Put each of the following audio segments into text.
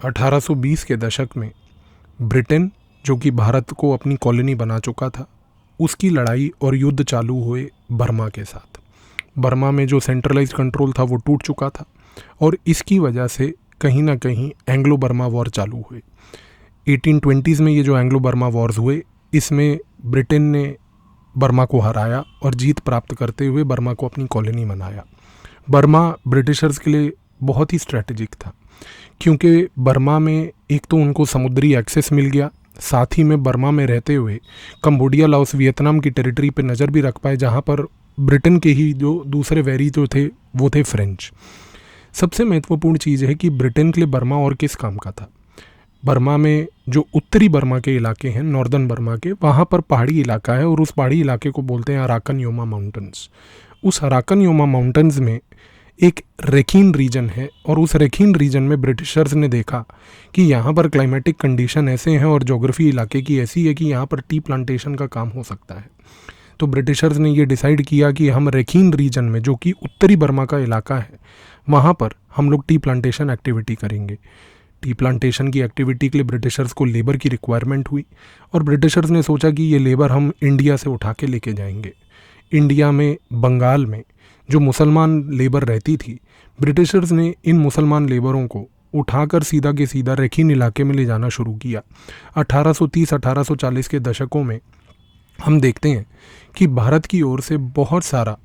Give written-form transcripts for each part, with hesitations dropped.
1820 के दशक में ब्रिटेन, जो कि भारत को अपनी कॉलोनी बना चुका था, उसकी लड़ाई और युद्ध चालू हुए बर्मा के साथ। बर्मा में जो सेंट्रलाइज्ड कंट्रोल था वो टूट चुका था और इसकी वजह से कहीं ना कहीं एंग्लो बर्मा वॉर चालू हुए। 1820s में ये जो एंग्लो बर्मा वॉर्स हुए, इसमें ब्रिटेन ने बर्मा को हराया और जीत प्राप्त करते हुए बर्मा को अपनी कॉलोनी बनाया। बर्मा ब्रिटिशर्स के लिए बहुत ही स्ट्रैटेजिक था, क्योंकि बर्मा में एक तो उनको समुद्री एक्सेस मिल गया, साथ ही में बर्मा में रहते हुए कंबोडिया, लाओस, वियतनाम की टेरिटरी पे नज़र भी रख पाए, जहाँ पर ब्रिटेन के ही जो दूसरे वैरी जो थे वो थे फ्रेंच। सबसे महत्वपूर्ण चीज़ है कि ब्रिटेन के लिए बर्मा और किस काम का था। बर्मा में जो उत्तरी बर्मा के इलाके हैं, नॉर्दर्न बर्मा के, वहाँ पर पहाड़ी इलाका है और उस पहाड़ी इलाके को बोलते हैं अराकन योमा माउंटेन्स। उस अराकन योमा माउंटेन्स में एक रेखीन रीजन है और उस रेखीन रीजन में ब्रिटिशर्स ने देखा कि यहाँ पर क्लाइमेटिक कंडीशन ऐसे हैं और जोग्राफी इलाके की ऐसी है कि यहाँ पर टी प्लांटेशन का काम हो सकता है। तो ब्रिटिशर्स ने ये डिसाइड किया कि हम रेखीन रीजन में, जो कि उत्तरी बर्मा का इलाका है, वहाँ पर हम लोग टी प्लांटेशन एक्टिविटी करेंगे। टी प्लांटेशन की एक्टिविटी के लिए ब्रिटिशर्स को लेबर की रिक्वायरमेंट हुई और ब्रिटिशर्स ने सोचा कि ये लेबर हम इंडिया से उठा के लेके जाएंगे। इंडिया में, बंगाल में जो मुसलमान लेबर रहती थी, ब्रिटिशर्स ने इन मुसलमान लेबरों को उठाकर सीधा के सीधा रेखीन इलाके में ले जाना शुरू किया। 1830-1840 के दशकों में हम देखते हैं कि भारत की ओर से बहुत सारा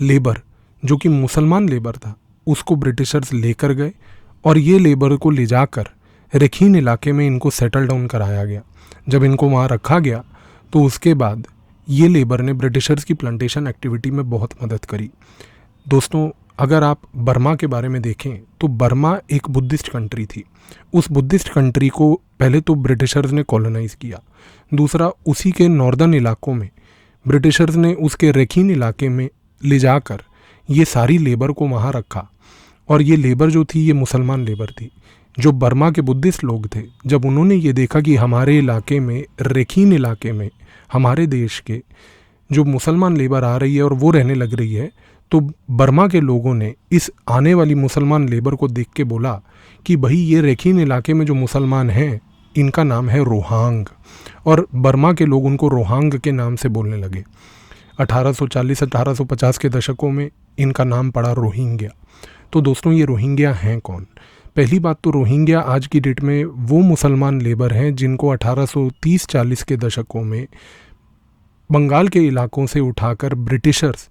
लेबर, जो कि मुसलमान लेबर था, उसको ब्रिटिशर्स लेकर गए और ये लेबर को ले जाकर रेखीन इलाके में इनको सेटल डाउन कराया गया। जब इनको वहाँ रखा गया तो उसके बाद ये लेबर ने ब्रिटिशर्स की प्लांटेशन एक्टिविटी में बहुत मदद करी। दोस्तों, अगर आप बर्मा के बारे में देखें तो बर्मा एक बुद्धिस्ट कंट्री थी। उस बुद्धिस्ट कंट्री को पहले तो ब्रिटिशर्स ने कॉलोनाइज़ किया, दूसरा उसी के नॉर्दर्न इलाकों में ब्रिटिशर्स ने उसके रेखीन इलाके में ले जाकर ये सारी लेबर को वहाँ रखा। और ये लेबर जो थी, ये मुसलमान लेबर थी। जो बर्मा के बुद्धिस्ट लोग थे, जब उन्होंने ये देखा कि हमारे इलाके में, रेखीन इलाके में, हमारे देश के जो मुसलमान लेबर आ रही है और वो रहने लग रही है, तो बर्मा के लोगों ने इस आने वाली मुसलमान लेबर को देख के बोला कि भाई ये रेखीन इलाके में जो मुसलमान हैं, इनका नाम है रोहांग, और बर्मा के लोग उनको रोहांग के नाम से बोलने लगे। 1840-1850 के दशकों में इनका नाम पड़ा रोहिंग्या। तो दोस्तों, ये रोहिंग्या हैं कौन? पहली बात तो रोहिंग्या आज की डेट में वो मुसलमान लेबर हैं जिनको 1830-40 के दशकों में बंगाल के इलाकों से उठाकर ब्रिटिशर्स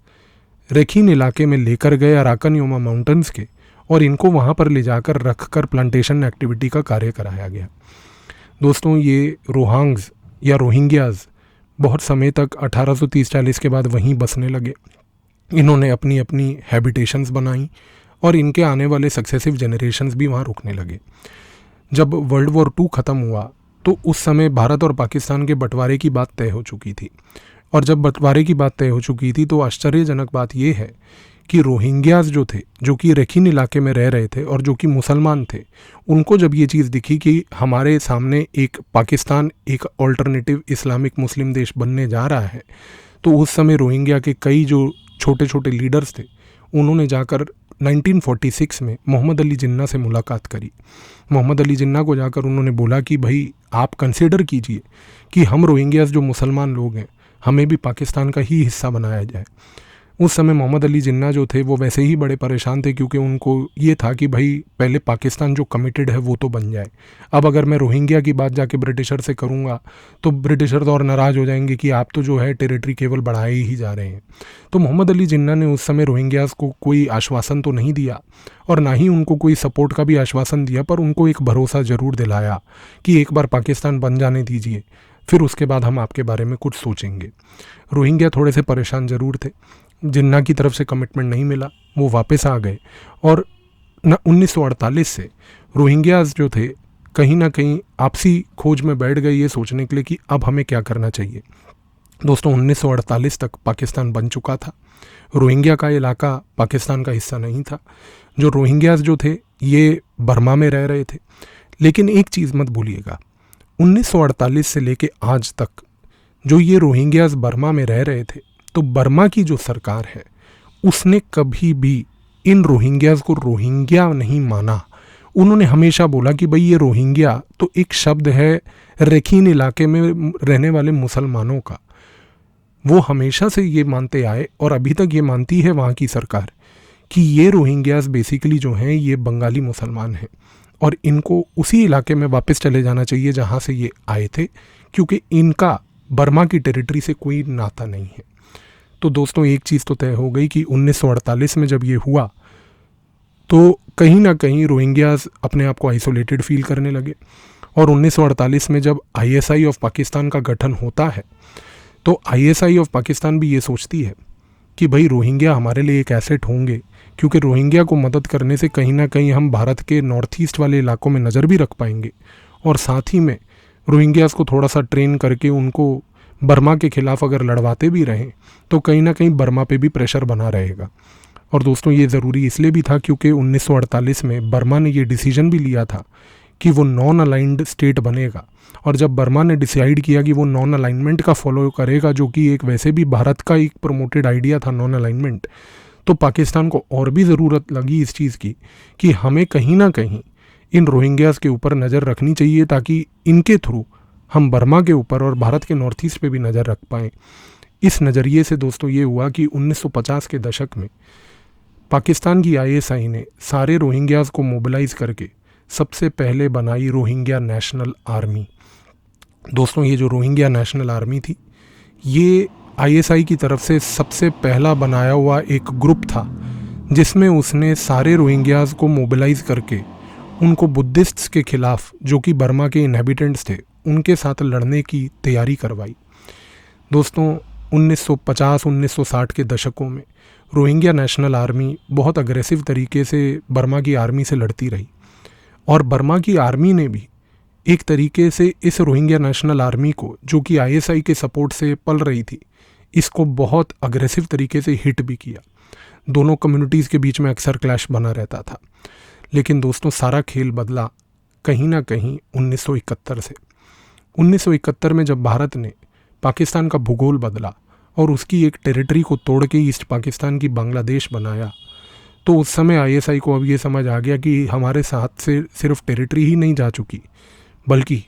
रेखीन इलाके में लेकर गए अराकन योमा माउंटेन्स के, और इनको वहाँ पर ले जाकर रख कर प्लांटेशन एक्टिविटी का कार्य कराया गया। दोस्तों, ये रोहांग्स या रोहिंग्याज बहुत समय तक 1830-40 के बाद वहीं बसने लगे। इन्होंने अपनी अपनी हैबिटेशंस बनाई और इनके आने वाले सक्सेसिव जनरेशन्स भी वहाँ रुकने लगे। जब वर्ल्ड वॉर 2 ख़त्म हुआ तो उस समय भारत और पाकिस्तान के बंटवारे की बात तय हो चुकी थी, और जब बंटवारे की बात तय हो चुकी थी तो आश्चर्यजनक बात ये है कि रोहिंग्याज जो थे, जो कि रेखीन इलाके में रह रहे थे और जो कि मुसलमान थे, उनको जब ये चीज़ दिखी कि हमारे सामने एक पाकिस्तान एक ऑल्टरनेटिव इस्लामिक मुस्लिम देश बनने जा रहा है, तो उस समय रोहिंग्या के कई जो छोटे छोटे लीडर्स थे, उन्होंने जाकर 1946 में मोहम्मद अली जिन्ना से मुलाकात करी। मोहम्मद अली जिन्ना को जाकर उन्होंने बोला कि भाई आप कंसिडर कीजिए कि हम रोहिंग्यास जो मुसलमान लोग हैं, हमें भी पाकिस्तान का ही हिस्सा बनाया जाए। उस समय मोहम्मद अली जिन्ना जो थे वो वैसे ही बड़े परेशान थे, क्योंकि उनको ये था कि भाई पहले पाकिस्तान जो कमिटेड है वो तो बन जाए। अब अगर मैं रोहिंग्या की बात जाके ब्रिटिशर से करूँगा तो ब्रिटिशर तो और नाराज़ हो जाएंगे कि आप तो जो है टेरिटरी केवल बढ़ाए ही जा रहे हैं। तो मोहम्मद अली जिन्ना ने उस समय रोहिंग्यास को कोई आश्वासन तो नहीं दिया और ना ही उनको कोई सपोर्ट का भी आश्वासन दिया, पर उनको एक भरोसा ज़रूर दिलाया कि एक बार पाकिस्तान बन जाने दीजिए, फिर उसके बाद हम आपके बारे में कुछ सोचेंगे। रोहिंग्या थोड़े से परेशान ज़रूर थे, जिन्ना की तरफ से कमिटमेंट नहीं मिला, वो वापस आ गए और 1948 से रोहिंग्याज जो थे कहीं ना कहीं आपसी खोज में बैठ गए ये सोचने के लिए कि अब हमें क्या करना चाहिए। दोस्तों, 1948 तक पाकिस्तान बन चुका था, रोहिंग्या का इलाका पाकिस्तान का हिस्सा नहीं था। जो रोहिंग्याज जो थे ये बर्मा में रह रहे थे। लेकिन एक चीज़ मत भूलिएगा, 1948 से लेके आज तक जो ये रोहिंग्याज बर्मा में रह रहे थे, तो बर्मा की जो सरकार है उसने कभी भी इन रोहिंग्याज को रोहिंग्या नहीं माना, उन्होंने हमेशा बोला कि भाई ये रोहिंग्या तो एक शब्द है रखीन इलाके में रहने वाले मुसलमानों का। वो हमेशा से ये मानते आए और अभी तक ये मानती है वहाँ की सरकार कि ये रोहिंग्यास बेसिकली जो हैं ये बंगाली मुसलमान हैं और इनको उसी इलाके में वापस चले जाना चाहिए जहाँ से ये आए थे, क्योंकि इनका बर्मा की टेरिटरी से कोई नाता नहीं है। तो दोस्तों एक चीज़ तो तय हो गई कि 1948 में जब ये हुआ तो कहीं ना कहीं रोहिंग्यास अपने आप को आइसोलेटेड फील करने लगे। और 1948 में जब आईएसआई ऑफ पाकिस्तान का गठन होता है तो आईएसआई ऑफ पाकिस्तान भी ये सोचती है कि भाई रोहिंग्या हमारे लिए एक एसेट होंगे, क्योंकि रोहिंग्या को मदद करने से कहीं ना कहीं हम भारत के नॉर्थ ईस्ट वाले इलाकों में नज़र भी रख पाएंगे और साथ ही में रोहिंग्यास को थोड़ा सा ट्रेन करके उनको बर्मा के ख़िलाफ़ अगर लड़वाते भी रहें तो कहीं ना कहीं बर्मा पे भी प्रेशर बना रहेगा। और दोस्तों ये ज़रूरी इसलिए भी था क्योंकि 1948 में बर्मा ने ये डिसीजन भी लिया था कि वो नॉन अलाइंड स्टेट बनेगा। और जब बर्मा ने डिसाइड किया कि वो नॉन अलाइनमेंट का फॉलो करेगा, जो कि एक वैसे भी भारत का एक प्रमोटेड आइडिया था नॉन अलाइनमेंट, तो पाकिस्तान को और भी ज़रूरत लगी इस चीज़ की कि हमें कहीं ना कहीं इन रोहिंग्यास के ऊपर नज़र रखनी चाहिए ताकि इनके थ्रू हम बर्मा के ऊपर और भारत के नॉर्थ ईस्ट पे भी नज़र रख पाएँ। इस नज़रिए से दोस्तों ये हुआ कि 1950 के दशक में पाकिस्तान की आईएसआई ने सारे रोहिंग्यास को मोबिलाइज़ करके सबसे पहले बनाई रोहिंग्या नेशनल आर्मी। दोस्तों ये जो रोहिंग्या नेशनल आर्मी थी ये आईएसआई की तरफ से सबसे पहला बनाया हुआ एक ग्रुप था जिसमें उसने सारे रोहिंग्यास को मोबिलाइज़ करके उनको बुद्धिस्ट्स के ख़िलाफ़, जो कि बर्मा के इनहेबिटेंट्स थे, उनके साथ लड़ने की तैयारी करवाई। दोस्तों 1950-1960 के दशकों में रोहिंग्या नेशनल आर्मी बहुत अग्रेसिव तरीके से बर्मा की आर्मी से लड़ती रही और बर्मा की आर्मी ने भी एक तरीके से इस रोहिंग्या नेशनल आर्मी को, जो कि आईएसआई के सपोर्ट से पल रही थी, इसको बहुत अग्रेसिव तरीके से हिट भी किया। दोनों कम्युनिटीज़ के बीच में अक्सर क्लैश बना रहता था। लेकिन दोस्तों सारा खेल बदला कहीं ना कहीं 1971 से। 1971 में जब भारत ने पाकिस्तान का भूगोल बदला और उसकी एक टेरिटरी को तोड़ के ईस्ट पाकिस्तान की बांग्लादेश बनाया, तो उस समय आईएसआई को अब ये समझ आ गया कि हमारे साथ से सिर्फ टेरिटरी ही नहीं जा चुकी, बल्कि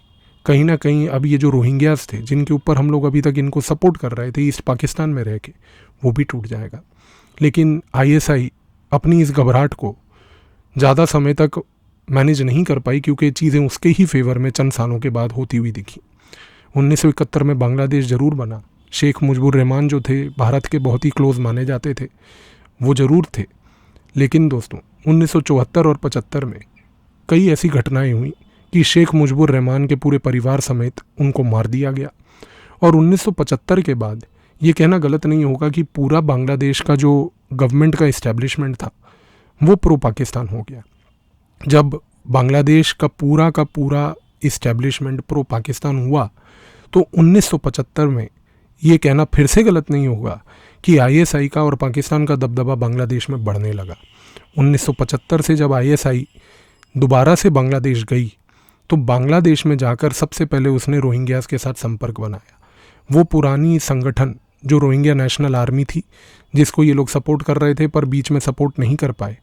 कहीं ना कहीं अब ये जो रोहिंग्यास थे जिनके ऊपर हम लोग अभी तक इनको सपोर्ट कर रहे थे ईस्ट पाकिस्तान में रह के, वो भी टूट जाएगा। लेकिन आईएसआई अपनी इस घबराहट को ज़्यादा समय तक मैनेज नहीं कर पाई क्योंकि चीज़ें उसके ही फेवर में चंद सालों के बाद होती हुई दिखी। 1971 में बांग्लादेश ज़रूर बना। शेख मुजीबुर रहमान जो थे भारत के बहुत ही क्लोज माने जाते थे, वो ज़रूर थे। लेकिन दोस्तों 1974 और 75 में कई ऐसी घटनाएं हुई कि शेख मुजीबुर रहमान के पूरे परिवार समेत उनको मार दिया गया। और 1975 के बाद ये कहना गलत नहीं होगा कि पूरा बांग्लादेश का जो गवर्नमेंट का इस्टेब्लिशमेंट था वो प्रो पाकिस्तान हो गया। जब बांग्लादेश का पूरा इस्टेब्लिशमेंट प्रो पाकिस्तान हुआ तो 1975 में ये कहना फिर से गलत नहीं होगा कि आईएसआई का और पाकिस्तान का दबदबा बांग्लादेश में बढ़ने लगा। 1975 से जब आईएसआई दोबारा से बांग्लादेश गई तो बांग्लादेश में जाकर सबसे पहले उसने रोहिंग्यास के साथ संपर्क बनाया। वो पुरानी संगठन जो रोहिंग्या नेशनल आर्मी थी, जिसको ये लोग सपोर्ट कर रहे थे पर बीच में सपोर्ट नहीं कर पाए,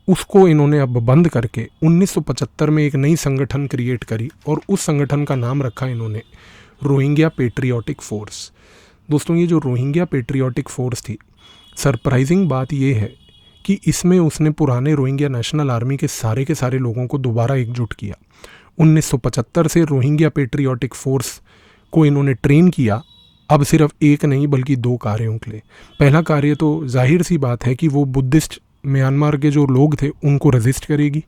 उसको इन्होंने अब बंद करके 1975 में एक नई संगठन क्रिएट करी और उस संगठन का नाम रखा इन्होंने रोहिंग्या पेट्रियोटिक फोर्स। दोस्तों ये जो रोहिंग्या पेट्रियोटिक फोर्स थी, सरप्राइजिंग बात ये है कि इसमें उसने पुराने रोहिंग्या नेशनल आर्मी के सारे लोगों को दोबारा एकजुट किया। 1975 से रोहिंग्या पेट्रियोटिक फोर्स को इन्होंने ट्रेन किया, अब सिर्फ एक नहीं बल्कि 2 कार्यों के लिए। पहला कार्य तो जाहिर सी बात है कि वो बुद्धिस्ट म्यांमार के जो लोग थे उनको रेजिस्ट करेगी,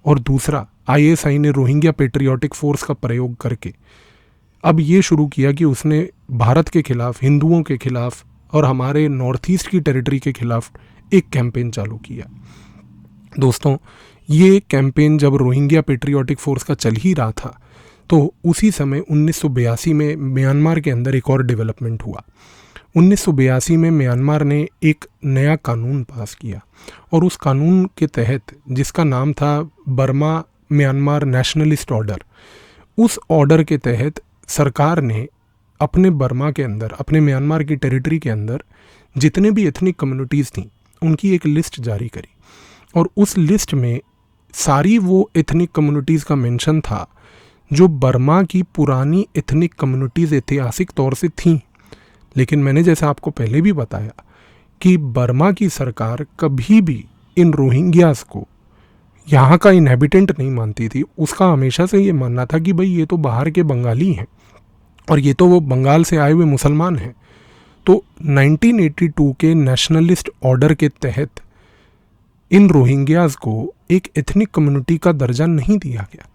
और दूसरा आईएसआई ने रोहिंग्या पेट्रियोटिक फोर्स का प्रयोग करके अब ये शुरू किया कि उसने भारत के खिलाफ, हिंदुओं के खिलाफ और हमारे नॉर्थ ईस्ट की टेरिटरी के खिलाफ एक कैंपेन चालू किया। दोस्तों ये कैंपेन जब रोहिंग्या पेट्रियोटिक फोर्स का चल ही रहा था तो उसी समय 1982 में म्यांमार के अंदर एक और डेवलपमेंट हुआ। 1982 में म्यांमार ने एक नया कानून पास किया और उस कानून के तहत, जिसका नाम था बर्मा म्यांमार नेशनलिस्ट ऑर्डर, उस ऑर्डर के तहत सरकार ने अपने बर्मा के अंदर, अपने म्यांमार की टेरिटरी के अंदर जितने भी एथनिक कम्युनिटीज़ थी उनकी एक लिस्ट जारी करी और उस लिस्ट में सारी वो एथनिक कम्युनिटीज़ का मेंशन था जो बर्मा की पुरानी एथनिक कम्युनिटीज़ ऐतिहासिक तौर से थीं। लेकिन मैंने जैसा आपको पहले भी बताया कि बर्मा की सरकार कभी भी इन रोहिंग्यास को यहाँ का इनहेबिटेंट नहीं मानती थी। उसका हमेशा से ये मानना था कि भाई ये तो बाहर के बंगाली हैं और ये तो वो बंगाल से आए हुए मुसलमान हैं। तो 1982 के नेशनलिस्ट ऑर्डर के तहत इन रोहिंग्यास को एक एथनिक कम्युनिटी का दर्जा नहीं दिया गया,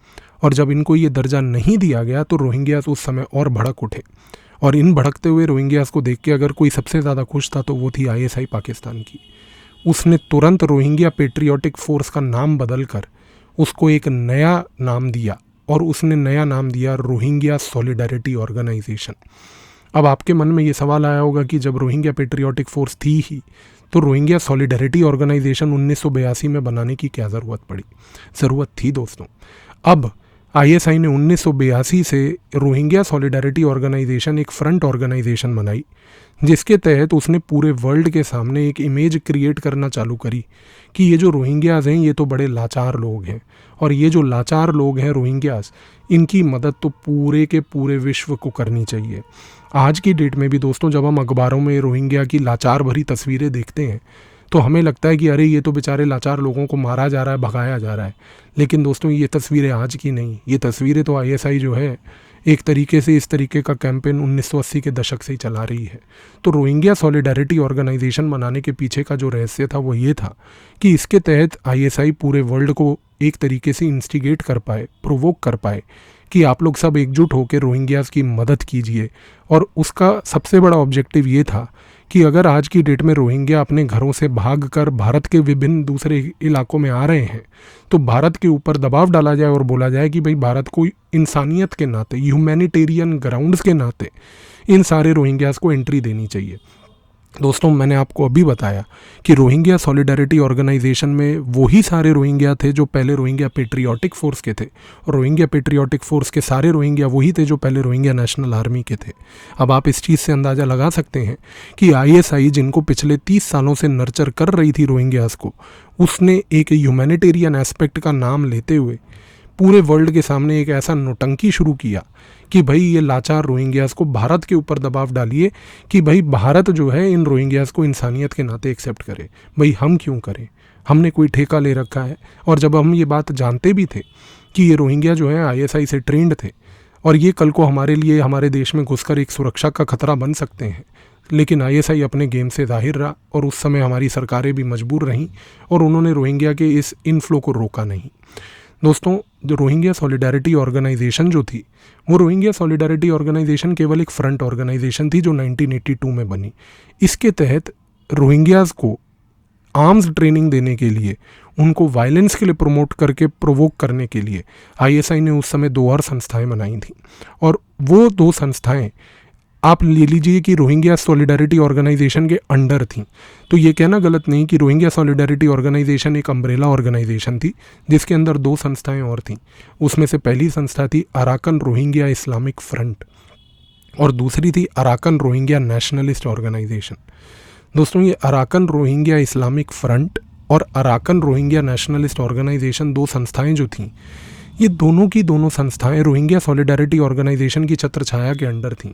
और जब इनको ये दर्जा नहीं दिया गया तो रोहिंग्यास उस समय और भड़क उठे। और इन भड़कते हुए रोहिंग्यास को देख के अगर कोई सबसे ज़्यादा खुश था तो वो थी ISI पाकिस्तान की। उसने तुरंत रोहिंग्या पेट्रियोटिक फोर्स का नाम बदल कर उसको एक नया नाम दिया, और उसने नया नाम दिया रोहिंग्या सॉलिडारिटी ऑर्गेनाइजेशन। अब आपके मन में ये सवाल आया होगा कि जब रोहिंग्या पेट्रियोटिक फोर्स थी ही तो रोहिंग्या सॉलिडारिटी ऑर्गेनाइजेशन 1982 में बनाने की क्या ज़रूरत पड़ी? ज़रूरत थी दोस्तों। अब ISI ने 1982 से रोहिंग्या सॉलिडारिटी ऑर्गेनाइजेशन एक फ्रंट ऑर्गेनाइजेशन बनाई, जिसके तहत उसने पूरे वर्ल्ड के सामने एक इमेज क्रिएट करना चालू करी कि ये जो रोहिंग्यास हैं ये तो बड़े लाचार लोग हैं, और ये जो लाचार लोग हैं रोहिंग्यास, इनकी मदद तो पूरे के पूरे विश्व को करनी चाहिए। आज की डेट में भी दोस्तों जब हम अखबारों में रोहिंग्या की लाचार भरी तस्वीरें देखते हैं तो हमें लगता है कि अरे ये तो बेचारे लाचार लोगों को मारा जा रहा है, भगाया जा रहा है। लेकिन दोस्तों ये तस्वीरें आज की नहीं, ये तस्वीरें तो ISI जो है एक तरीके से इस तरीके का कैंपेन 1980 के दशक से ही चला रही है। तो रोहिंग्या सॉलिडारिटी ऑर्गेनाइजेशन बनाने के पीछे का जो रहस्य था वो ये था कि इसके तहत ISI पूरे वर्ल्ड को एक तरीके से इंस्टिगेट कर पाए, प्रोवोक कर पाए कि आप लोग सब एकजुट होकर रोहिंग्यास की मदद कीजिए। और उसका सबसे बड़ा ऑब्जेक्टिव ये था कि अगर आज की डेट में रोहिंग्या अपने घरों से भागकर भारत के विभिन्न दूसरे इलाकों में आ रहे हैं तो भारत के ऊपर दबाव डाला जाए और बोला जाए कि भाई भारत को इंसानियत के नाते, ह्यूमैनिटेरियन ग्राउंड्स के नाते इन सारे रोहिंग्यास को एंट्री देनी चाहिए। दोस्तों मैंने आपको अभी बताया कि रोहिंग्या सॉलिडारिटी ऑर्गेनाइजेशन में वही सारे रोहिंग्या थे जो पहले रोहिंग्या पेट्रियोटिक फोर्स के थे, और रोहिंग्या पेट्रियोटिक फोर्स के सारे रोहिंग्या वही थे जो पहले रोहिंग्या नेशनल आर्मी के थे। अब आप इस चीज़ से अंदाज़ा लगा सकते हैं कि ISI जिनको पिछले 30 सालों से नर्चर कर रही थी रोहिंग्यास को, उसने एक ह्यूमैनिटेरियन एस्पेक्ट का नाम लेते हुए पूरे वर्ल्ड के सामने एक ऐसा नौटंकी शुरू किया कि भाई ये लाचार रोहिंग्यास को भारत के ऊपर दबाव डालिए कि भाई भारत जो है इन रोहिंग्यास को इंसानियत के नाते एक्सेप्ट करे। भाई हम क्यों करें, हमने कोई ठेका ले रखा है? और जब हम ये बात जानते भी थे कि ये रोहिंग्या जो है ISI से ट्रेंड थे और ये कल को हमारे लिए हमारे देश में घुसकर एक सुरक्षा का खतरा बन सकते हैं, लेकिन ISI अपने गेम से जाहिर रहा और उस समय हमारी सरकारें भी मजबूर रहीं और उन्होंने रोहिंग्या के इस इनफ्लो को रोका नहीं। दोस्तों जो रोहिंग्या सॉलिडारिटी ऑर्गेनाइजेशन जो थी, वो रोहिंग्या सॉलिडारिटी ऑर्गेनाइजेशन केवल एक फ्रंट ऑर्गेनाइजेशन थी जो 1982 में बनी। इसके तहत रोहिंग्यास को आर्म्स ट्रेनिंग देने के लिए, उनको वायलेंस के लिए प्रमोट करके प्रोवोक करने के लिए ISI ने उस समय 2 और संस्थाएं बनाई थी, और वो 2 संस्थाएं आप ले लीजिए कि रोहिंग्या सॉलिडारिटी ऑर्गेनाइजेशन के अंडर थी। तो ये कहना गलत नहीं कि रोहिंग्या सॉलिडारिटी ऑर्गेनाइजेशन एक अम्ब्रेला ऑर्गेनाइजेशन थी जिसके अंदर 2 संस्थाएं और थीं। उसमें से पहली संस्था थी अराकन रोहिंग्या इस्लामिक फ्रंट और दूसरी थी अराकन रोहिंग्या नेशनलिस्ट ऑर्गेनाइजेशन। दोस्तों ये अराकन रोहिंग्या इस्लामिक फ्रंट और अराकन रोहिंग्या नेशनलिस्ट ऑर्गेनाइजेशन 2 संस्थाएं जो थीं, ये दोनों की दोनों संस्थाएं रोहिंग्या सॉलिडारिटी ऑर्गेनाइजेशन की छत्रछाया के अंडर थीं।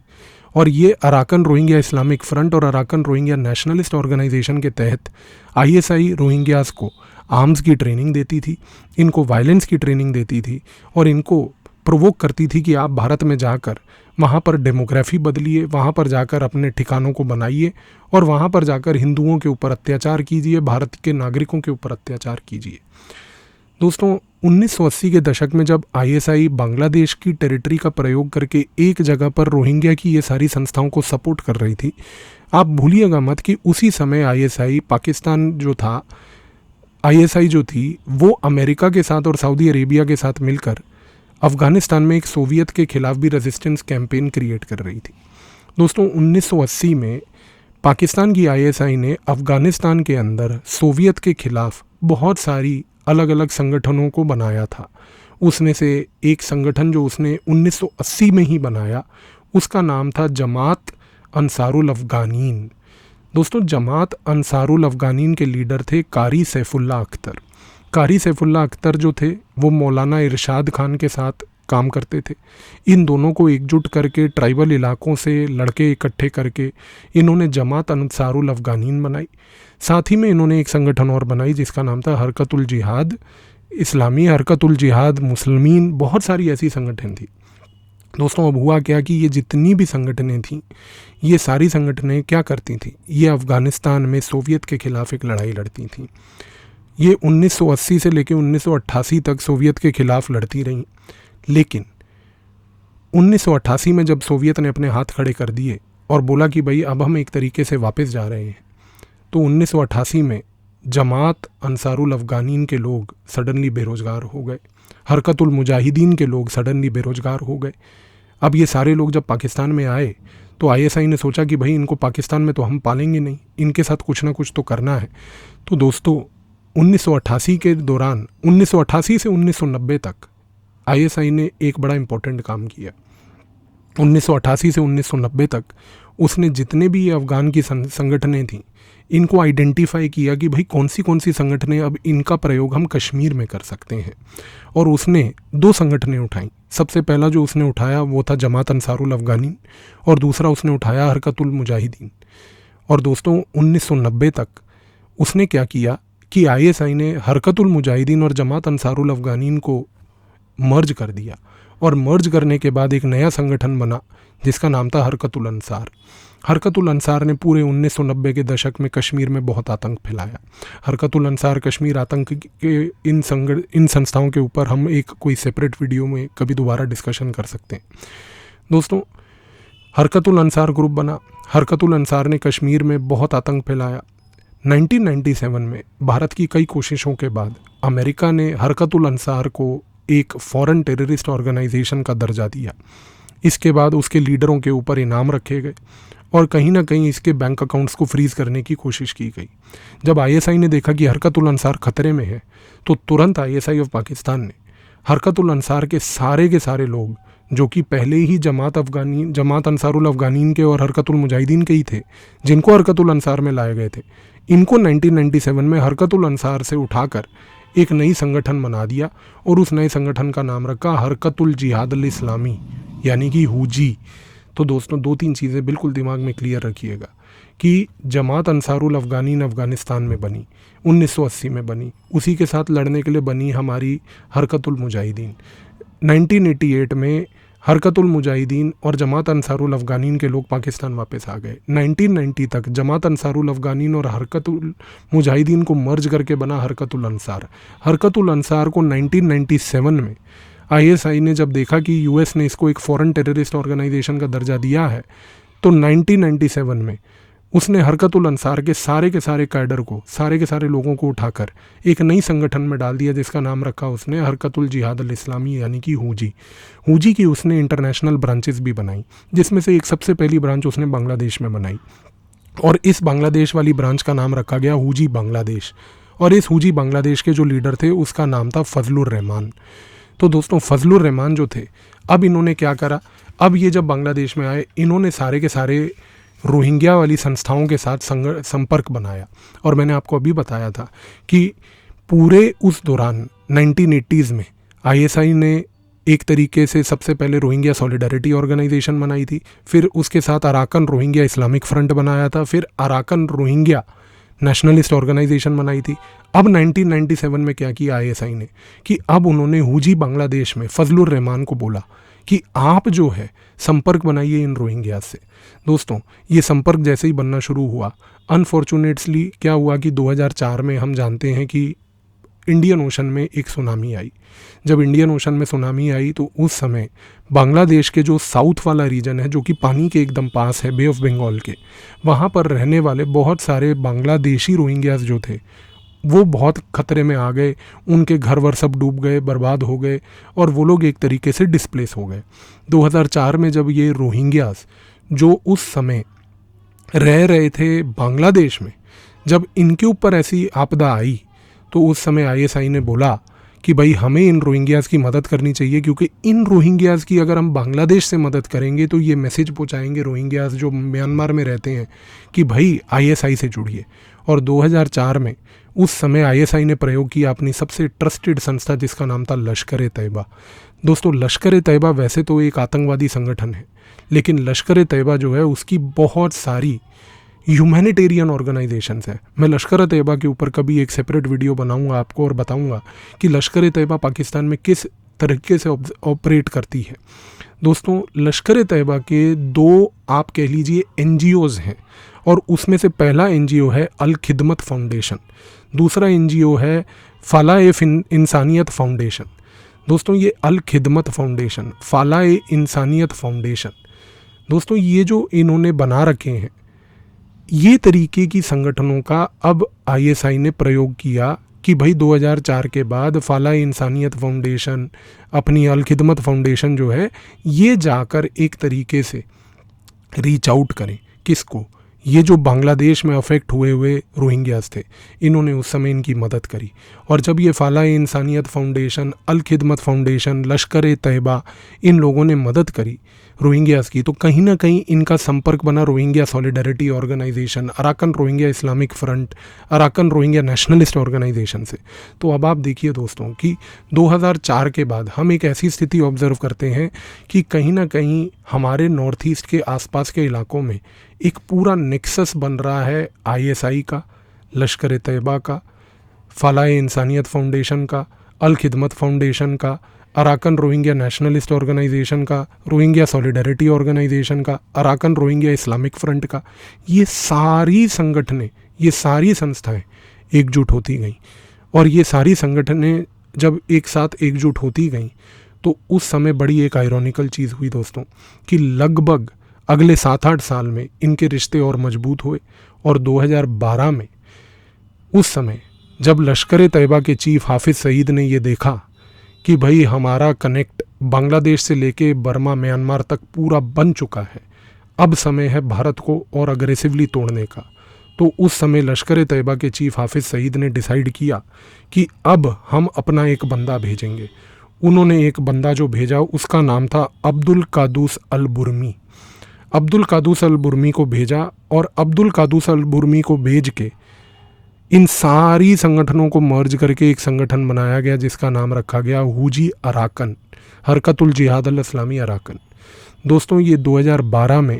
और ये अराकन रोहिंग्या इस्लामिक फ्रंट और अराकन रोहिंग्या नेशनलिस्ट ऑर्गेनाइजेशन के तहत ISI रोहिंग्यास को आर्म्स की ट्रेनिंग देती थी, इनको वायलेंस की ट्रेनिंग देती थी और इनको प्रोवोक करती थी कि आप भारत में जाकर वहाँ पर डेमोग्राफी बदलिए, वहाँ पर जाकर अपने ठिकानों को बनाइए और वहाँ पर जाकर हिंदुओं के ऊपर अत्याचार कीजिए, भारत के नागरिकों के ऊपर अत्याचार कीजिए। दोस्तों 1980 के दशक में जब ISI बांग्लादेश की टेरिटरी का प्रयोग करके एक जगह पर रोहिंग्या की ये सारी संस्थाओं को सपोर्ट कर रही थी, आप भूलिएगा मत कि उसी समय ISI पाकिस्तान जो था, ISI जो थी वो अमेरिका के साथ और सऊदी अरेबिया के साथ मिलकर अफ़गानिस्तान में एक सोवियत के खिलाफ भी रेजिस्टेंस कैंपेन क्रिएट कर रही थी। दोस्तों 1980 में पाकिस्तान की ISI ने अफ़गानिस्तान के अंदर सोवियत के खिलाफ बहुत सारी अलग अलग संगठनों को बनाया था। उसमें से एक संगठन जो उसने 1980 में ही बनाया उसका नाम था जमात अंसारुल अफ़गानीन। दोस्तों जमात अंसारुल अफ़गानीन के लीडर थे कारी सैफुल्लाह अख्तर। कारी सैफुल्लाह अख्तर जो थे वो मौलाना इरशाद खान के साथ काम करते थे। इन दोनों को एकजुट करके ट्राइबल इलाकों से लड़के इकट्ठे करके इन्होंने जमात अंसारुल अफ़गानीन बनाई। साथ ही में इन्होंने एक संगठन और बनाई जिसका नाम था हरकतुल जिहाद इस्लामी, हरकतुल जिहाद मुस्लिमीन, बहुत सारी ऐसी संगठन थी। दोस्तों अब हुआ क्या कि ये जितनी भी संगठनें थीं, ये सारी संगठनें क्या करती थीं, ये अफ़गानिस्तान में सोवियत के ख़िलाफ़ एक लड़ाई लड़ती थीं। ये 1980 से लेकर 1988 तक सोवियत के ख़िलाफ़ लड़ती रहीं। लेकिन 1988 में जब सोवियत ने अपने हाथ खड़े कर दिए और बोला कि भाई अब हम एक तरीके से वापस जा रहे हैं, तो 1988 में जमात अंसारुल अफ़गानीन के लोग सडनली बेरोज़गार हो गए, हरकतुल मुजाहिदीन के लोग सडनली बेरोज़गार हो गए। अब ये सारे लोग जब पाकिस्तान में आए तो आईएसआई ने सोचा कि भाई इनको पाकिस्तान में तो हम पालेंगे नहीं, इनके साथ कुछ ना कुछ तो करना है। तो दोस्तों 1988 के दौरान 1988 से 1990 तक आईएसआई ने एक बड़ा इम्पोर्टेंट काम किया। 1988 से 1990 तक उसने जितने भी ये अफ़गान की संगठनें थीं इनको आइडेंटिफाई किया कि भाई कौन सी संगठनें अब इनका प्रयोग हम कश्मीर में कर सकते हैं। और उसने 2 संगठनें उठाई। सबसे पहला जो उसने उठाया वो था जमात अंसारुल अफ़गानीन और दूसरा उसने उठाया हरकतुल मुजाहिदीन। और दोस्तों 1990 तक उसने क्या किया कि आईएसआई ने हरकतुल मुजाहिदीन और जमात अंसारुल अफ़गानीन को मर्ज कर दिया और मर्ज करने के बाद एक नया संगठन बना जिसका नाम था हरकतुल अंसार। हरकतुल अंसार ने पूरे 1990 के दशक में कश्मीर में बहुत आतंक फैलाया। हरकतुल अंसार कश्मीर आतंक के इन संस्थाओं के ऊपर हम एक कोई सेपरेट वीडियो में कभी दोबारा डिस्कशन कर सकते हैं। दोस्तों हरकतुल अंसार ग्रुप बना। हरकतुल अंसार ने कश्मीर में बहुत आतंक फैलाया। 1997 में भारत की कई कोशिशों के बाद अमेरिका ने हरकतुल अंसार को एक फॉरेन टेररिस्ट ऑर्गेनाइजेशन का दर्जा दिया। इसके बाद उसके लीडरों के ऊपर इनाम रखे गए और कहीं ना कहीं इसके बैंक अकाउंट्स को फ्रीज़ करने की कोशिश की गई। जब आईएसआई ने देखा कि हरकतुल अंसार खतरे में है तो तुरंत आईएसआई ऑफ पाकिस्तान ने हरकतुल अंसार के सारे लोग जो कि पहले ही जमात अंसारुल अफ़गानीन के और हरकतुल मुजाहिदीन के ही थे जिनको हरकतुल अंसार में लाए गए थे, इनको 1997 में हरकतुल अंसार से उठाकर एक नई संगठन बना दिया और उस नए संगठन का नाम रखा हरकतुल जिहाद अल इस्लामी यानी कि हुजी। तो दोस्तों 2-3 चीज़ें बिल्कुल दिमाग में क्लियर रखिएगा कि जमात अंसारुल अफ़गानीन अफ़गानिस्तान में बनी, 1980 में बनी, उसी के साथ लड़ने के लिए बनी हमारी हरकतुल मुजाहिदीन। 1988 में हरकतुल मुजाहिदीन और जमात अंसारुल अफ़गानीन के लोग पाकिस्तान वापस आ गए। 1990 तक जमात अंसारुल अफ़गानीन और हरकतुल मुजाहिदीन को मर्ज करके बना हरकतुल अंसार। हरकतुल अंसार को 1997 में आईएसआई ने जब देखा कि यूएस ने इसको एक फॉरेन टेररिस्ट ऑर्गेनाइजेशन का दर्जा दिया है तो 1997 में उसने हरकतुल अंसार के सारे कैडर को, सारे के सारे लोगों को उठाकर एक नई संगठन में डाल दिया जिसका नाम रखा उसने हरकतुल जिहाद अल इस्लामी यानी कि हुजी। हुजी की उसने इंटरनेशनल ब्रांचेस भी बनाई जिसमें से एक सबसे पहली ब्रांच उसने बांग्लादेश में बनाई और इस बांग्लादेश वाली ब्रांच का नाम रखा गया हुजी बांग्लादेश। और इस हुजी बांग्लादेश के जो लीडर थे उसका नाम था फजलुर रहमान। तो दोस्तों फजलुर रहमान जो थे, अब इन्होंने क्या करा, अब ये जब बांग्लादेश में आए इन्होंने सारे के सारे रोहिंग्या वाली संस्थाओं के साथ संपर्क बनाया। और मैंने आपको अभी बताया था कि पूरे उस दौरान 1980s में आईएसआई ने एक तरीके से सबसे पहले रोहिंग्या सॉलिडारिटी ऑर्गेनाइजेशन बनाई थी, फिर उसके साथ अराकन रोहिंग्या इस्लामिक फ्रंट बनाया था, फिर अराकन रोहिंग्या नेशनलिस्ट ऑर्गेनाइजेशन बनाई थी। अब 1997 में क्या किया आईएसआई ने कि अब उन्होंने हुजी बांग्लादेश में फजलुर रहमान को बोला कि आप जो है संपर्क बनाइए इन रोहिंग्या से। दोस्तों ये संपर्क जैसे ही बनना शुरू हुआ, अनफॉर्चुनेटली क्या हुआ कि 2004 में हम जानते हैं कि इंडियन ओशन में एक सुनामी आई। जब इंडियन ओशन में सुनामी आई तो उस समय बांग्लादेश के जो साउथ वाला रीजन है जो कि पानी के एकदम पास है, बे ऑफ बंगाल के, वहाँ पर रहने वाले बहुत सारे बांग्लादेशी रोहिंग्यास जो थे वो बहुत खतरे में आ गए। उनके घर वर सब डूब गए, बर्बाद हो गए और वो लोग एक तरीके से डिस्प्लेस हो गए। 2004 में जब ये रोहिंग्यास जो उस समय रह रहे थे बांग्लादेश में, जब इनके ऊपर ऐसी आपदा आई तो उस समय आईएसआई ने बोला कि भाई हमें इन रोहिंग्यास की मदद करनी चाहिए, क्योंकि इन रोहिंग्यास की अगर हम बांग्लादेश से मदद करेंगे तो ये मैसेज पहुंचाएंगे रोहिंग्यास जो म्यांमार में रहते हैं कि भाई आईएसआई से जुड़िए। और 2004 में उस समय आईएसआई ने प्रयोग किया अपनी सबसे ट्रस्टेड संस्था जिसका नाम था लश्कर-ए-तैयबा। दोस्तों लश्कर-ए-तैयबा वैसे तो एक आतंकवादी संगठन है, लेकिन लश्कर-ए-तैयबा जो है उसकी बहुत सारी ह्यूमैनिटेरियन ऑर्गेनाइजेशंस हैं। मैं लश्कर-ए-तैयबा के ऊपर कभी एक सेपरेट वीडियो बनाऊंगा आपको और बताऊंगा कि लश्कर-ए-तैयबा पाकिस्तान में किस तरीके से ऑपरेट करती है। दोस्तों लश्कर-ए-तैयबा के 2 आप कह लीजिए एनजीओज़ हैं, और उसमें से पहला एनजीओ है अल खिदमत फाउंडेशन, दूसरा एनजीओ है फलाह-ए-इंसानियत फाउंडेशन। दोस्तों ये अल खिदमत फाउंडेशन, फलाह-ए-इंसानियत फाउंडेशन, दोस्तों ये जो इन्होंने बना रखे हैं, ये तरीके की संगठनों का अब आईएसआई ने प्रयोग किया कि भाई 2004 के बाद फलाह-ए-इंसानियत फाउंडेशन, अपनी अल खिदमत फाउंडेशन जो है, ये जाकर एक तरीके से रीच आउट करें। किसको? ये जो बांग्लादेश में अफेक्ट हुए रोहिंग्यास थे, इन्होंने उस समय इनकी मदद करी। और जब ये फलाह-ए-इंसानियत फाउंडेशन, अल खिदमत फाउंडेशन, लश्कर-ए-तैयबा, इन लोगों ने मदद करी रोहिंग्यास की, तो कहीं ना कहीं इनका संपर्क बना Rohingya Solidarity Organisation, Arakan Rohingya Islamic Front, Arakan Rohingya Nationalist Organisation से। तो अब आप देखिए दोस्तों कि 2004 के बाद हम एक ऐसी स्थिति ऑब्जर्व करते हैं कि कहीं ना कहीं हमारे नॉर्थ ईस्ट के आसपास के इलाकों में एक पूरा नेक्सस बन रहा है आईएसआई का, लश्कर-ए-तैयबा का, फलाह-ए-इंसानियत फाउंडेशन का, अल खिदमत फाउंडेशन का, अराकन रोहिंग्या नेशनलिस्ट ऑर्गेनाइजेशन का, रोहिंग्या सॉलिडरिटी ऑर्गेनाइजेशन का, अराकन रोहिंग्या इस्लामिक फ्रंट का। ये सारी संगठनें, ये सारी संस्थाएं एकजुट होती गईं, और ये सारी संगठनें जब एक साथ एकजुट होती गईं तो उस समय बड़ी एक आयरॉनिकल चीज़ हुई दोस्तों कि लगभग अगले 7-8 साल में इनके रिश्ते और मजबूत हुए। और 2012 में उस समय जब लश्कर-ए-तैयबा के चीफ हाफिज़ सईद ने ये देखा कि भाई हमारा कनेक्ट बांग्लादेश से लेके बर्मा म्यांमार तक पूरा बन चुका है, अब समय है भारत को और अग्रेसिवली तोड़ने का, तो उस समय लश्कर-ए-तैयबा के चीफ हाफिज़ सईद ने डिसाइड किया कि अब हम अपना एक बंदा भेजेंगे। उन्होंने एक बंदा जो भेजा उसका नाम था अब्दुल कादूस अल बुरमी। अब्दुल कादूस अल बुरमी को भेजा, और अब्दुल कादूस अल बुरमी को भेज के इन सारी संगठनों को मर्ज करके एक संगठन बनाया गया जिसका नाम रखा गया हुजी अराकन, हरकतुल जिहाद अल इस्लामी अराकन। दोस्तों ये 2012 में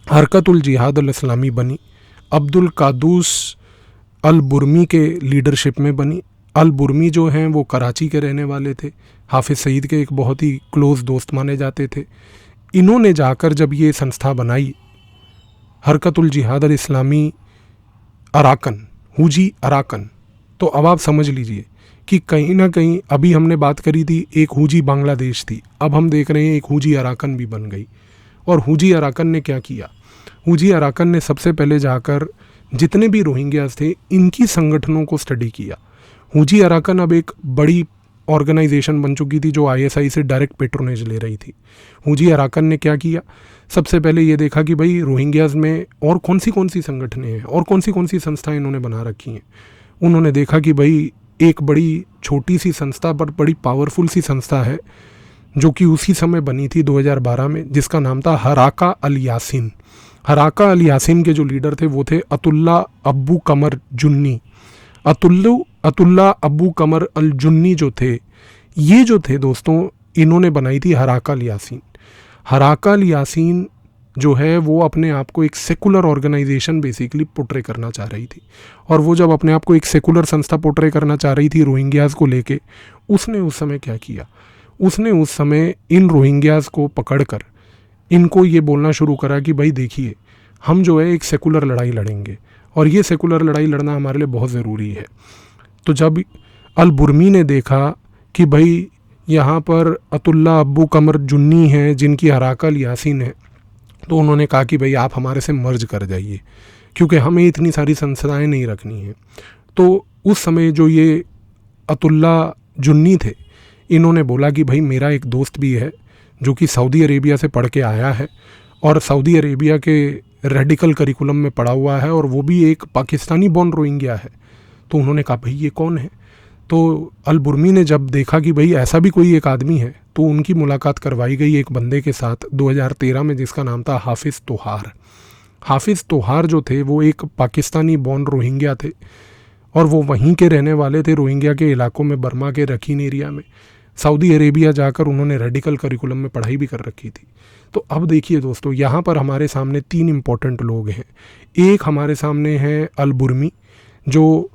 हरकतुल जिहाद अल इस्लामी बनी, अब्दुल कादूस अल बुरमी के लीडरशिप में बनी। अल बुरमी जो हैं वो कराची के रहने वाले थे, हाफिज़ सईद के एक बहुत ही क्लोज़ दोस्त माने जाते थे। इन्होंने जाकर जब ये संस्था बनाई हरकतुल जिहाद अल इस्लामी अराकन, हुजी अराकन, तो अब आप समझ लीजिए कि कहीं ना कहीं अभी हमने बात करी थी एक हुजी बांग्लादेश थी, अब हम देख रहे हैं एक हुजी अराकन भी बन गई। और हुजी अराकन ने क्या किया? हुजी अराकन ने सबसे पहले जाकर जितने भी रोहिंग्यास थे इनकी संगठनों को स्टडी किया। हुजी अराकन अब एक बड़ी ऑर्गेनाइजेशन बन चुकी थी जो आईएसआई से डायरेक्ट पेट्रोनेज ले रही थी। हुजी अराकन ने क्या किया? सबसे पहले ये देखा कि भाई रोहिंग्यास में और कौन सी संगठनें हैं और कौन सी संस्थाएं इन्होंने बना रखी हैं। उन्होंने देखा कि भाई एक बड़ी छोटी सी संस्था पर बड़ी पावरफुल सी संस्था है जो कि उसी समय बनी थी 2012 में, जिसका नाम था हराका अल यासीन। हराका अल यासीन के जो लीडर थे वो थे अतुल्ला अब्बू कमर जुन्नी। अतुल्ला अब्बू कमर अल जुन्नी जो थे, ये जो थे दोस्तों, इन्होंने बनाई थी हराका अल यासीन। हराका अल यासीन जो है वो अपने आप को एक सेकुलर ऑर्गेनाइजेशन बेसिकली पोर्ट्रे करना चाह रही थी, और वो जब अपने आप को एक सेकुलर संस्था पोर्ट्रे करना चाह रही थी रोहिंग्यास को लेके, उसने उस समय क्या किया? उसने उस समय इन रोहिंग्यास को पकड़कर इनको ये बोलना शुरू करा कि भाई देखिए, हम जो है एक सेकुलर लड़ाई लड़ेंगे और ये सेकुलर लड़ाई लड़ना हमारे लिए बहुत ज़रूरी है। तो जब अल बुरमी ने देखा कि भाई यहाँ पर अतुल्ला अब्बू कमर जुन्नी हैं जिनकी हराका अल यासीन है, तो उन्होंने कहा कि भाई आप हमारे से मर्ज कर जाइए क्योंकि हमें इतनी सारी संस्थाएं नहीं रखनी हैं। तो उस समय जो ये अतुल्ला जुन्नी थे, इन्होंने बोला कि भाई मेरा एक दोस्त भी है जो कि सऊदी अरेबिया से पढ़ के आया है और सऊदी अरेबिया के रेडिकल करिकुलम में पढ़ा हुआ है, और वो भी एक पाकिस्तानी बॉर्न रोहिंग्या है। तो उन्होंने कहा भाई ये कौन है? तो अल बुरमी ने जब देखा कि भाई ऐसा भी कोई एक आदमी है, तो उनकी मुलाकात करवाई गई एक बंदे के साथ 2013 में जिसका नाम था हाफिज़ तोहार। हाफिज़ तोहार जो थे वो एक पाकिस्तानी बॉर्न रोहिंग्या थे और वो वहीं के रहने वाले थे, रोहिंग्या के इलाकों में, बर्मा के रखीन एरिया में। सऊदी अरेबिया जाकर उन्होंने रेडिकल करिकुलम में पढ़ाई भी कर रखी थी। तो अब देखिए दोस्तों, यहाँ पर हमारे सामने 3 इम्पॉर्टेंट लोग हैं। एक हमारे सामने है अल बुरमी, जो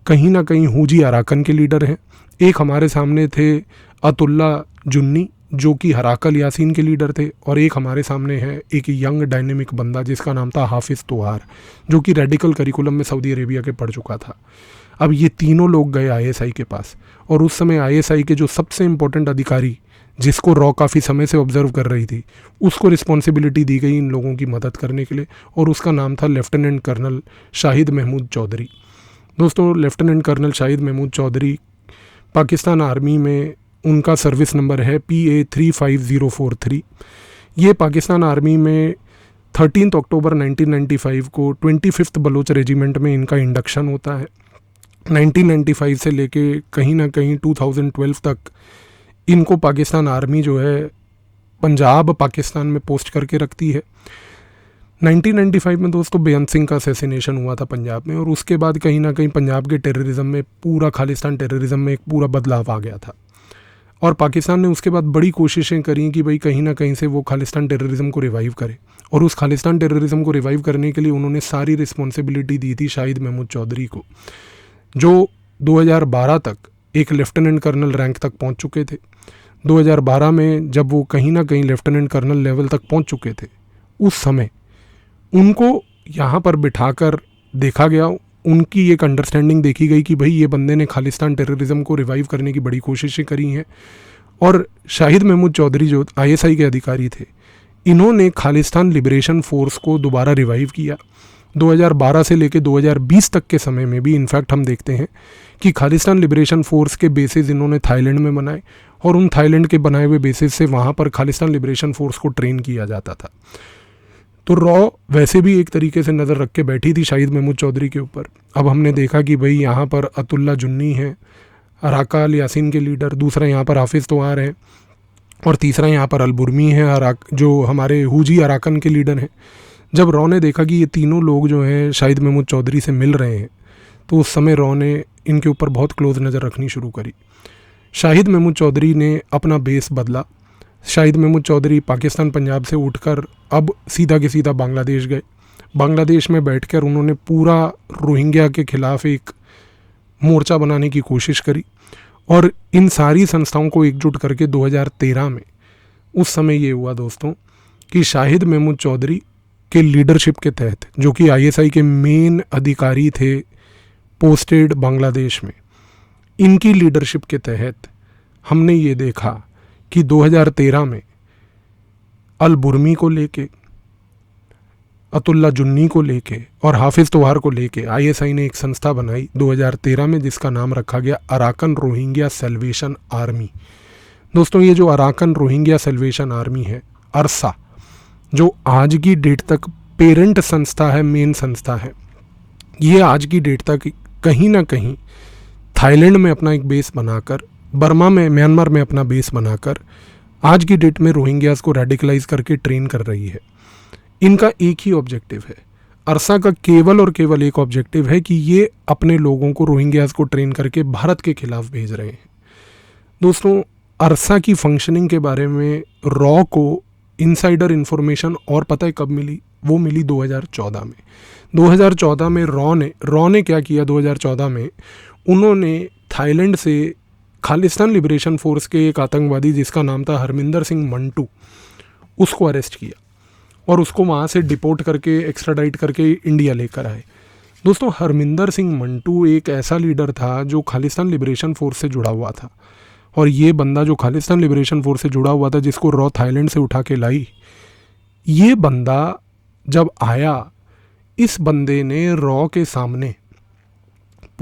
कहीं ना कहीं हुजी अराकन के लीडर हैं। एक हमारे सामने थे अतुल्ला जुन्नी, जो कि हराकल यासीन के लीडर थे। और एक हमारे सामने है एक यंग डायनेमिक बंदा जिसका नाम था हाफिज़ तोहार, जो कि रेडिकल करिकुलम में सऊदी अरेबिया के पढ़ चुका था। अब ये तीनों लोग गए आईएसआई के पास, और उस समय आईएसआई के जो सबसे इम्पोर्टेंट अधिकारी, जिसको रॉ काफ़ी समय से ऑब्जर्व कर रही थी, उसको रिस्पॉन्सिबिलिटी दी गई इन लोगों की मदद करने के लिए, और उसका नाम था लेफ्टिनेंट कर्नल शाहिद महमूद चौधरी। दोस्तों, lieutenant colonel Shahid Mahmood Chaudhry Pakistan army में, उनका सर्विस नंबर है PA 35043। ये पाकिस्तान आर्मी में 13 अक्टूबर 1995 को 25th बलोच रेजिमेंट में इनका इंडक्शन होता है। 1995 से लेके कहीं ना कहीं 2012 तक इनको पाकिस्तान आर्मी जो है पंजाब पाकिस्तान में पोस्ट करके रखती है। 1995 में दोस्तों बेअंत सिंह का असैसिनेशन हुआ था पंजाब में, और उसके बाद कहीं ना कहीं पंजाब के टेररिज्म में, पूरा खालिस्तान टेररिज्म में एक पूरा बदलाव आ गया था। और पाकिस्तान ने उसके बाद बड़ी कोशिशें करी कि भाई कहीं ना कहीं से वो खालिस्तान टेररिज्म को रिवाइव करे, और उस खालिस्तान टेररिज्म को रिवाइव करने के लिए उन्होंने सारी रिस्पॉन्सिबिलिटी दी थी शाहिद महमूद चौधरी को, जो 2012 तक एक लेफ्टिनेंट कर्नल रैंक तक पहुंच चुके थे। 2012 में जब वो कहीं ना कहीं लेफ्टिनेंट कर्नल लेवल तक पहुंच चुके थे, उस समय उनको यहाँ पर बिठाकर देखा गया, उनकी एक अंडरस्टैंडिंग देखी गई कि भाई ये बंदे ने खालिस्तान टेररिज्म को रिवाइव करने की बड़ी कोशिशें करी हैं। और शाहिद महमूद चौधरी जो आईएसआई के अधिकारी थे, इन्होंने खालिस्तान लिबरेशन फोर्स को दोबारा रिवाइव किया। 2012 से लेकर 2020 तक के समय में भी इनफैक्ट हम देखते हैं कि खालिस्तान लिबरेशन फोर्स के बेसिस इन्होंने थाईलैंड में बनाए, और उन थाईलैंड के बनाए हुए बेसिस से वहाँ पर खालिस्तान लिबरेशन फोर्स को ट्रेन किया जाता था। तो रॉ वैसे भी एक तरीके से नज़र रख के बैठी थी शाहिद महमूद चौधरी के ऊपर। अब हमने देखा कि भाई यहाँ पर अतुल्ला जुन्नी है, अराकाल यासीन के लीडर, दूसरा यहाँ पर हाफिज़ तोहार है, और तीसरा यहाँ पर अल बुरमी है, जो हमारे हुजी अराकन के लीडर हैं। जब रॉ ने देखा कि ये तीनों लोग जो हैं शाहिद महमूद चौधरी से मिल रहे हैं, तो उस समय रॉ ने इनके ऊपर बहुत क्लोज नज़र रखनी शुरू करी। शाहिद महमूद चौधरी ने अपना बेस बदला। शाहिद महमूद चौधरी पाकिस्तान पंजाब से उठकर अब सीधा के सीधा बांग्लादेश गए। बांग्लादेश में बैठकर उन्होंने पूरा रोहिंग्या के खिलाफ एक मोर्चा बनाने की कोशिश करी, और इन सारी संस्थाओं को एकजुट करके 2013 में उस समय ये हुआ दोस्तों कि शाहिद महमूद चौधरी के लीडरशिप के तहत, जो कि आईएसआई के मेन अधिकारी थे पोस्टेड बांग्लादेश में, इनकी लीडरशिप के तहत हमने ये देखा कि 2013 में अल बुरमी को लेके, अतुल्ला जुन्नी को लेके और हाफिज़ तोहार को लेके आईएसआई ने एक संस्था बनाई 2013 में, जिसका नाम रखा गया अराकन रोहिंग्या सैल्वेशन आर्मी। दोस्तों, ये जो अराकन रोहिंग्या सैल्वेशन आर्मी है, अरसा, जो आज की डेट तक पेरेंट संस्था है, मेन संस्था है, ये आज की डेट तक कहीं ना कहीं थाईलैंड में अपना एक बेस बनाकर, बर्मा में, म्यांमार में अपना बेस बनाकर आज की डेट में रोहिंग्यास को रेडिकलाइज करके ट्रेन कर रही है। इनका एक ही ऑब्जेक्टिव है, अरसा का केवल और केवल एक ऑब्जेक्टिव है कि ये अपने लोगों को, रोहिंग्यास को ट्रेन करके भारत के खिलाफ भेज रहे हैं। दोस्तों, अरसा की फंक्शनिंग के बारे में रॉ को इनसाइडर इन्फॉर्मेशन और पता है कब मिली? वो मिली 2014 में। 2014 में रॉ ने क्या किया? 2014 में उन्होंने थाईलैंड से खालिस्तान लिबरेशन फोर्स के एक आतंकवादी जिसका नाम था हरमिंदर सिंह मंटू, उसको अरेस्ट किया और उसको वहाँ से डिपोर्ट करके, एक्स्ट्राडाइट करके इंडिया लेकर आए। दोस्तों, हरमिंदर सिंह मंटू एक ऐसा लीडर था जो खालिस्तान लिबरेशन फोर्स से जुड़ा हुआ था, और ये बंदा जो खालिस्तान लिबरेशन फोर्स से जुड़ा हुआ था, जिसको रॉ थाईलैंड से उठा के लाई, ये बंदा जब आया, इस बंदे ने रॉ के सामने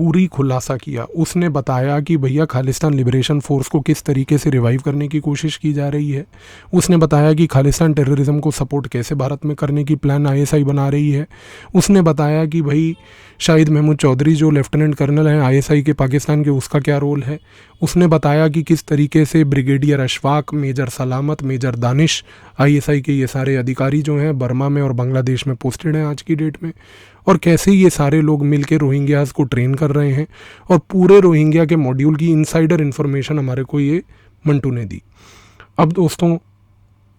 पूरी खुलासा किया। उसने बताया कि भैया खालिस्तान लिबरेशन फोर्स को किस तरीके से रिवाइव करने की कोशिश की जा रही है। उसने बताया कि खालिस्तान टेररिज्म को सपोर्ट कैसे भारत में करने की प्लान आईएसआई बना रही है। उसने बताया कि भाई शाहिद महमूद चौधरी जो लेफ्टिनेंट कर्नल हैं आईएसआई के पाकिस्तान के, उसका क्या रोल है। उसने बताया कि किस तरीके से ब्रिगेडियर अशफाक, मेजर सलामत, मेजर दानिश, आईएसआई के ये सारे अधिकारी जो हैं बर्मा में और बांग्लादेश में पोस्टेड हैं आज की डेट में, और कैसे ये सारे लोग मिलकर रोहिंग्यास को ट्रेन कर रहे हैं। और पूरे रोहिंग्या के मॉड्यूल की इनसाइडर इन्फॉर्मेशन हमारे को ये मंटू ने दी। अब दोस्तों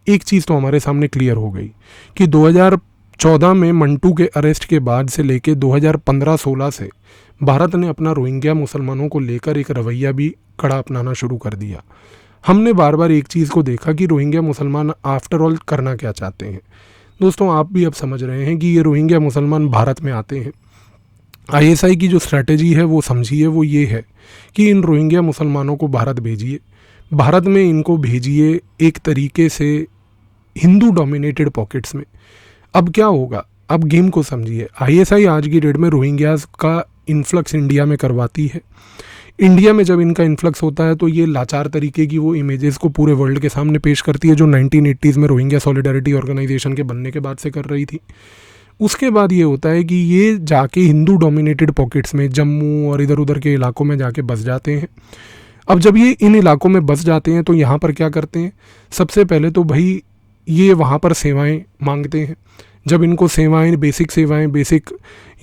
एक चीज़ तो हमारे सामने क्लियर हो गई कि 2014 में मंटू के अरेस्ट के बाद से लेके 2015-16 से भारत ने अपना रोहिंग्या मुसलमानों को लेकर एक रवैया भी कड़ा अपनाना शुरू कर दिया। हमने बार बार एक चीज़ को देखा कि रोहिंग्या मुसलमान आफ्टर ऑल करना क्या चाहते हैं। दोस्तों आप भी अब समझ रहे हैं कि ये रोहिंग्या मुसलमान भारत में आते हैं। आईएसआई की जो स्ट्रैटेजी है वो समझिए, वो ये है कि इन रोहिंग्या मुसलमानों को भारत भेजिए, भारत में इनको भेजिए एक तरीके से हिंदू डोमिनेटेड पॉकेट्स में। अब क्या होगा, अब गेम को समझिए। आईएसआई आज की डेट में रोहिंग्यास का इन्फ्लक्स इंडिया में करवाती है। इंडिया में जब इनका इन्फ्लक्स होता है तो ये लाचार तरीके की वो इमेजेस को पूरे वर्ल्ड के सामने पेश करती है जो 1980s में रोहिंग्या सॉलिडारिटी ऑर्गेनाइजेशन के बनने के बाद से कर रही थी। उसके बाद ये होता है कि ये जाके हिंदू डोमिनेटेड पॉकेट्स में, जम्मू और इधर उधर के इलाकों में जाके बस जाते हैं। अब जब ये इन इलाकों में बस जाते हैं तो यहाँ पर क्या करते हैं, सबसे पहले तो भाई ये वहाँ पर सेवाएं मांगते हैं। जब इनको सेवाएं, बेसिक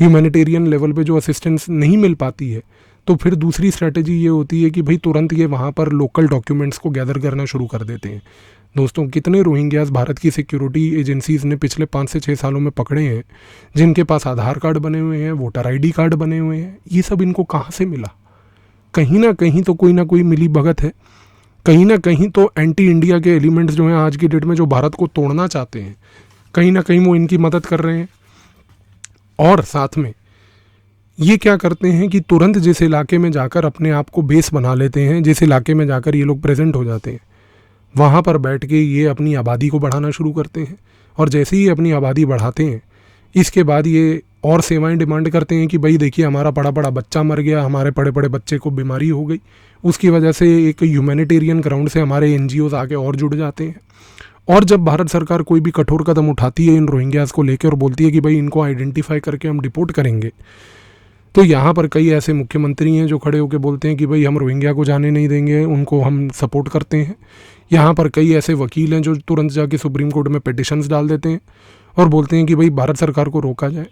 ह्यूमैनिटेरियन लेवल पे जो असिस्टेंस नहीं मिल पाती है, तो फिर दूसरी स्ट्रैटेजी ये होती है कि भाई तुरंत ये वहाँ पर लोकल डॉक्यूमेंट्स को गैदर करना शुरू कर देते हैं। दोस्तों कितने रोहिंग्यास भारत की सिक्योरिटी एजेंसीज़ ने पिछले 5 से 6 सालों में पकड़े हैं, जिनके पास आधार कार्ड बने हुए हैं, वोटर आईडी कार्ड बने हुए हैं। ये सब इनको कहाँ से मिला? कहीं ना कहीं तो कोई ना कोई मिली भगत है, कहीं ना कहीं तो एंटी इंडिया के एलिमेंट्स जो हैं आज की डेट में जो भारत को तोड़ना चाहते हैं, कहीं ना कहीं वो इनकी मदद कर रहे हैं। और साथ में ये क्या करते हैं कि तुरंत जिस इलाके में जाकर अपने आप को बेस बना लेते हैं, जिस इलाके में जाकर ये लोग प्रेजेंट हो जाते हैं, वहाँ पर बैठ के ये अपनी आबादी को बढ़ाना शुरू करते हैं। और जैसे ही अपनी आबादी बढ़ाते हैं, इसके बाद ये और सेवाएं डिमांड करते हैं कि भाई देखिए हमारा बड़ा बड़ा बच्चा मर गया, हमारे बड़े बड़े बच्चे को बीमारी हो गई, उसकी वजह से एक ह्यूमैनिटेरियन ग्राउंड से हमारे एनजीओज आके और जुड़ जाते हैं। और जब भारत सरकार कोई भी कठोर कदम उठाती है इन रोहिंग्यास को लेकर और बोलती है कि भाई इनको आइडेंटिफाई करके हम डिपोर्ट करेंगे, तो यहाँ पर कई ऐसे मुख्यमंत्री हैं जो खड़े होकर बोलते हैं कि भाई हम रोहिंग्या को जाने नहीं देंगे, उनको हम सपोर्ट करते हैं। यहाँ पर कई ऐसे वकील हैं जो तुरंत जाके सुप्रीम कोर्ट में पिटिशंस डाल देते हैं और बोलते हैं कि भाई भारत सरकार को रोका जाए।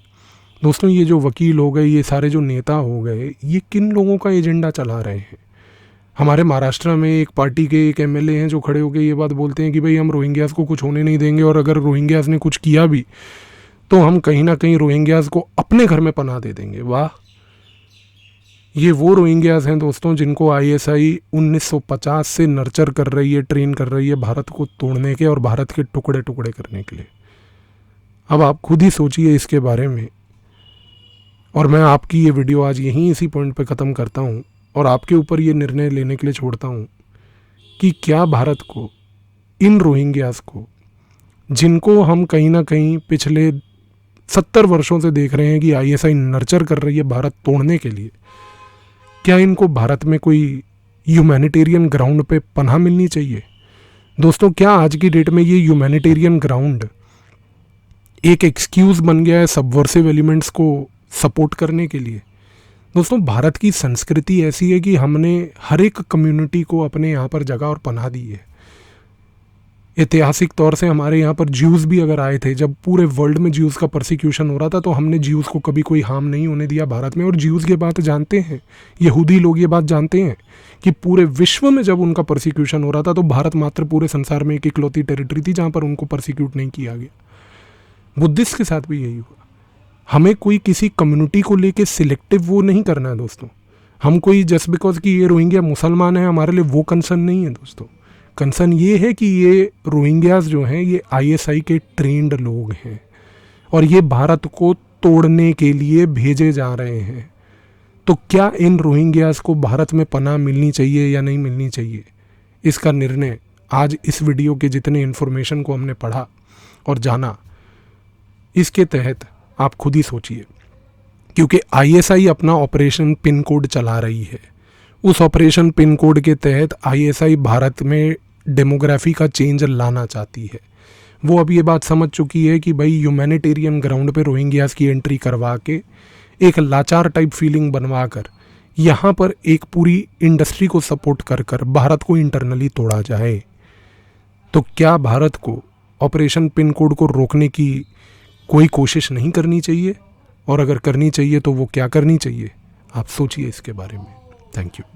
दोस्तों ये जो वकील हो गए, ये सारे जो नेता हो गए, ये किन लोगों का एजेंडा चला रहे हैं? हमारे महाराष्ट्र में एक पार्टी के एक एमएलए हैं जो खड़े होकर ये बात बोलते हैं कि भाई हम रोहिंग्यास को कुछ होने नहीं देंगे, और अगर रोहिंग्यास ने कुछ किया भी तो हम कहीं ना कहीं रोहिंग्यास को अपने घर में पनाह दे देंगे। वाह, ये वो रोहिंग्यास हैं दोस्तों जिनको आईएसआई 1950 से नर्चर कर रही है, ट्रेन कर रही है भारत को तोड़ने के और भारत के टुकड़े टुकड़े करने के लिए। अब आप खुद ही सोचिए इसके बारे में। और मैं आपकी ये वीडियो आज यहीं इसी पॉइंट पे ख़त्म करता हूँ और आपके ऊपर ये निर्णय लेने के लिए छोड़ता हूँ कि क्या भारत को, इन रोहिंग्यास को, जिनको हम कहीं ना कहीं पिछले 70 वर्षों से देख रहे हैं कि आईएसआई नर्चर कर रही है भारत तोड़ने के लिए, क्या इनको भारत में कोई ह्यूमैनिटेरियन ग्राउंड पे पनाह मिलनी चाहिए? दोस्तों क्या आज की डेट में ये ह्यूमैनिटेरियन ग्राउंड एक एक्सक्यूज़ बन गया है सबवर्सिव एलिमेंट्स को सपोर्ट करने के लिए? दोस्तों भारत की संस्कृति ऐसी है कि हमने हर एक कम्युनिटी को अपने यहाँ पर जगह और पनाह दी है। ऐतिहासिक तौर से हमारे यहाँ पर ज्यूज़ भी अगर आए थे, जब पूरे वर्ल्ड में ज्यूज़ का परसिक्यूशन हो रहा था, तो हमने ज्यूज़ को कभी कोई हार्म नहीं होने दिया भारत में। और ज्यूज़ ये बात जानते हैं, यहूदी लोग ये बात जानते हैं कि पूरे विश्व में जब उनका परसिक्यूशन हो रहा था तो भारत मात्र पूरे संसार में एक इकलौती टेरिटरी थी जहाँ पर उनको परसिक्यूट नहीं किया गया। बुद्धिस्ट के साथ भी यही हुआ। हमें कोई किसी कम्युनिटी को लेके सिलेक्टिव वो नहीं करना है दोस्तों। हम कोई जस्ट बिकॉज कि ये रोहिंग्या मुसलमान है हमारे लिए वो कंसर्न नहीं है दोस्तों। कंसर्न ये है कि ये रोहिंग्यास जो हैं ये आईएसआई के ट्रेंड लोग हैं और ये भारत को तोड़ने के लिए भेजे जा रहे हैं। तो क्या इन रोहिंग्यास को भारत में पनाह मिलनी चाहिए या नहीं मिलनी चाहिए, इसका निर्णय आज इस वीडियो के जितने इन्फॉर्मेशन को हमने पढ़ा और जाना, इसके तहत आप खुद ही सोचिए। क्योंकि आईएसआई अपना ऑपरेशन पिन कोड चला रही है। उस ऑपरेशन पिन कोड के तहत आईएसआई भारत में डेमोग्राफी का चेंज लाना चाहती है। वो अब ये बात समझ चुकी है कि भाई ह्यूमैनिटेरियन ग्राउंड पे रोहिंग्यास की एंट्री करवा के एक लाचार टाइप फीलिंग बनवा कर यहाँ पर एक पूरी इंडस्ट्री को सपोर्ट कर कर भारत को इंटरनली तोड़ा जाए। तो क्या भारत को ऑपरेशन पिन कोड को रोकने की कोई कोशिश नहीं करनी चाहिए? और अगर करनी चाहिए तो वो क्या करनी चाहिए? आप सोचिए इसके बारे में। Thank you.